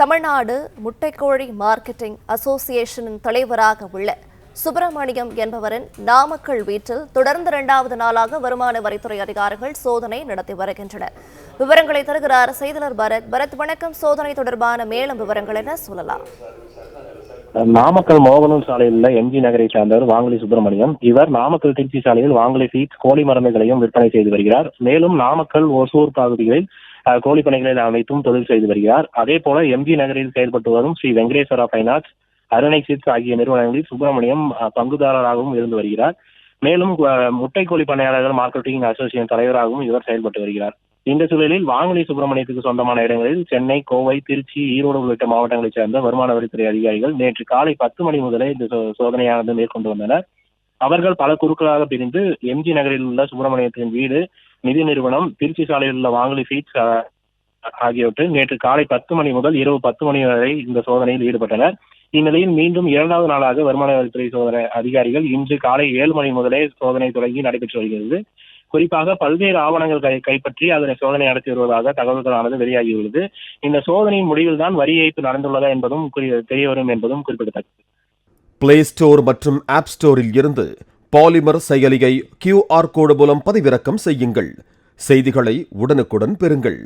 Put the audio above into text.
Tamil Nadu முட்டைக்கோழி marketing அசோசியேஷனின் தலைவராக உள்ள சுப்பிரமணியம் என்பவரின் நாமக்கல் வீட்டில் தொடர்ந்து 2வது நாளாக வருமான வரித்துறை அதிகாரிகள் சோதனை நடத்தி வருகின்றனர். விவரங்களை தருகிறார் செய்தியாளர் பரத். வணக்கம். சோதனை தொடர்பான மேலும் விவரங்கள் என்ன சொல்லலாம்? நாமக்கல் மோகனூர் சாலையில் உள்ள எம்ஜி நகரை சார்ந்தவர் வாங்கலி சுப்பிரமணியம். இவர் நாமக்கல் திருச்சி சாலையில் வாங்கலி ஃபீட்ஸ் கோழி மருந்துகளையும் விற்பனை செய்து வருகிறார். மேலும் நாமக்கல் ஒசூர் பகுதிகளில் கோழி பண்ணைகளில் அமைத்தும் தொழில் செய்து வருகிறார். அதே போல எம்ஜி நகரில் செயல்பட்டு வரும் ஸ்ரீ வெங்கடேஸ்வரா பைனான்ஸ், அருணை சிட்ஸ் ஆகிய நிறுவனங்களில் சுப்பிரமணியம் பங்குதாரராகவும் இருந்து வருகிறார். மேலும் முட்டை கோழி பண்ணையாளர்கள் மார்க்கெட்டிங் அசோசியேஷன் தலைவராகவும் இவர் செயல்பட்டு வருகிறார். இந்த சூழலில் வாங்கலி சுப்பிரமணியத்துக்கு சொந்தமான இடங்களில் சென்னை, கோவை, திருச்சி, ஈரோடு உள்ளிட்ட மாவட்டங்களைச் சேர்ந்த வருமான வரித்துறை அதிகாரிகள் நேற்று காலை 10 மணி முதலே இந்த சோதனையானது மேற்கொண்டு வந்தனர். அவர்கள் பல குழுக்களாக பிரிந்து எம்ஜி நகரில் உள்ள சுப்பிரமணியத்தின் வீடு, நிதி நிறுவனம், திருச்சி சாலையில் உள்ள வாங்கலி ஃபீட்ஸ் ஆகியவற்றில் நேற்று காலை 10 மணி முதல் இரவு 10 மணி வரை இந்த சோதனையில் ஈடுபட்டனர். இந்நிலையில் மீண்டும் 2வது நாளாக வருமான வரித்துறை சோதனை அதிகாரிகள் இன்று காலை 7 மணி முதலே சோதனை தொடங்கி நடைபெற்று வருகிறது. குறிப்பாக பல்வேறு ஆவணங்கள் கைப்பற்றி அதனை சோதனை நடத்தி வருவதாக தகவல்களானது வெளியாகியுள்ளது. இந்த சோதனையின் முடிவில் தான் வரி ஏய்ப்பு நடந்துள்ளதா என்பதும் தெரியவரும் என்பதும் குறிப்பிடத்தக்கது. பிளே ஸ்டோர் மற்றும் ஆப் ஸ்டோரில் இருந்து பாலிமர் செயலியை QR கோடு மூலம் பதிவிறக்கம் செய்யுங்கள். செய்திகளை உடனுக்குடன் பெறுங்கள்.